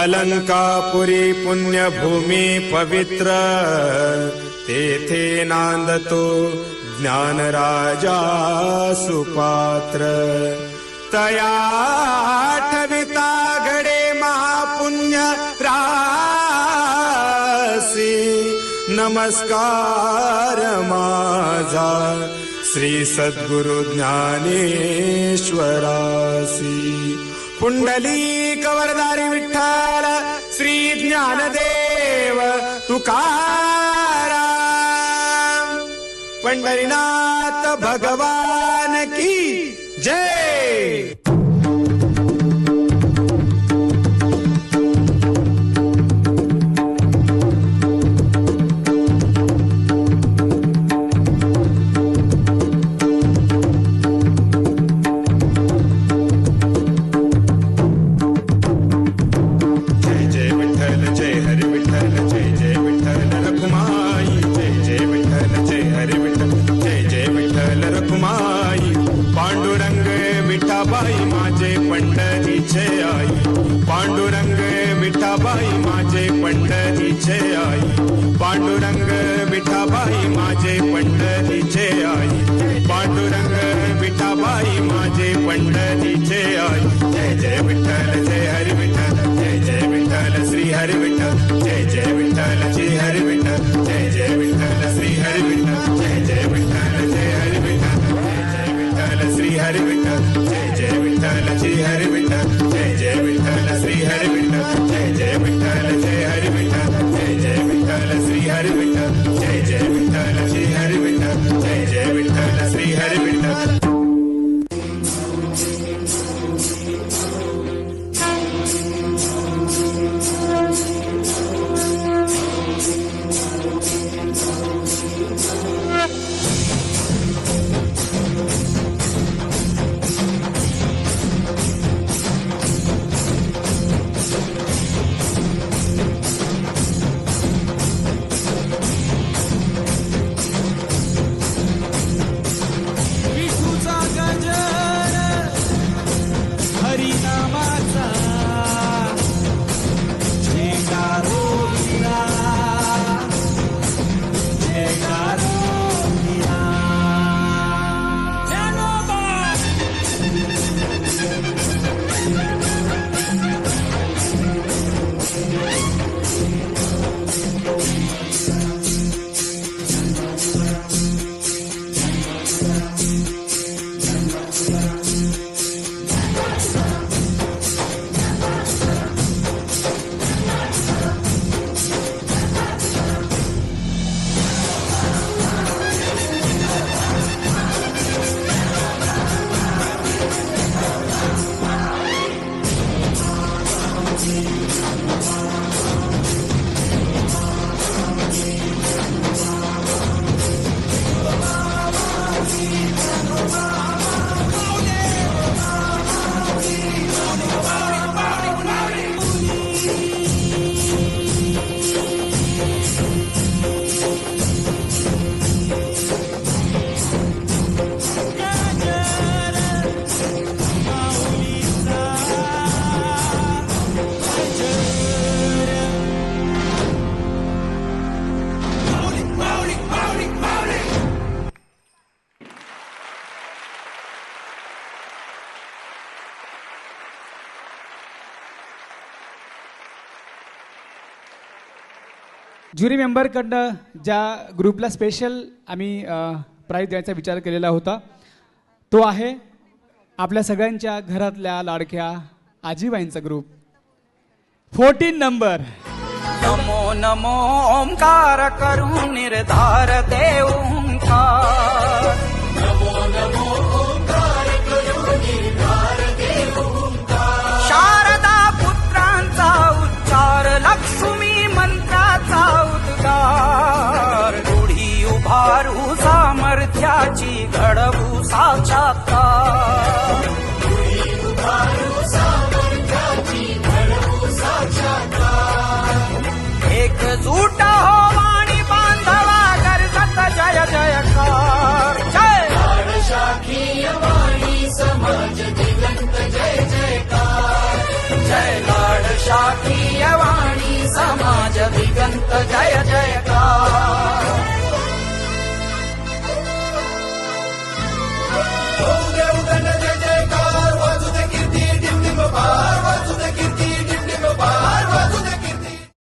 अलंकापुरी पुण्यभूमी पवित्र, तेथे नांदतो ज्ञानराजा सुपात्र. तया ठविता घडे महापुण्य रासी, नमस्कार माझा श्री सद्गुरु ज्ञानेश्वरासी. पुंडलिक वरदारी विठ्ठल श्री ज्ञानदेव तुकाराम. पंढरीनाथ भगवान की जय. पांडुरंग विठाबाई माझे पंढरीचे आई. पांडुरंग विठाबाई माझे पंढरीचे आई. पांडुरंग विठाबाई माझे पंढरीचे आई. पांडुरंग विठाबाई माझे पंढरीचे आई. जय जय विठ्ठल जय हरी विठ्ठल, जय जय विठ्ठल श्री हरी विठ्ठल, जय जय विठ्ठल श्री हरी विठ्ठल, जय जय विठ्ठल श्री हरी विठ्ठल, जय जय विठ्ठल जय हरी विठ्ठल, श्री हरि विठ्ठल, जय जय विठ्ठल श्री हरि विठ्ठल, जय जय विठ्ठल श्री हरि विठ्ठल, जय जय विठ्ठल जय हरि विठ्ठल, जय जय विठ्ठल श्री हरि विठ्ठल, जय जय विठ्ठल श्री हरि विठ्ठल, जय जय विठ्ठल श्री हरि विठ्ठल. ज्युरी मेंबरकडनं ज्या ग्रुपला स्पेशल आम्ही प्राईज द्यायचा विचार केलेला होता तो आहे आपल्या सगळ्यांच्या घरातल्या लाडक्या आजीबाईंचा ग्रुप 14 नंबर. नमो नमो ओंकार करू निर्धार देव ओंकार. नमो नमो ओंकार करू निर्धार देव ओंकार. शारदा पुत्रांचा उच्चार लक्ष्मी मंत्राचा उद्गार. रूढी उभारू सामर्थ्याची घडवू साक्षात्कार. रूढी उभारू सामर्थ्याची घडवू साक्षात्कार. एकजूट हो वाणी बांधवा करतात जय जयकार. जय शाखीय वाणी समाज दिगंत जय जयकार. जय लाड शाखीय दिगंत जय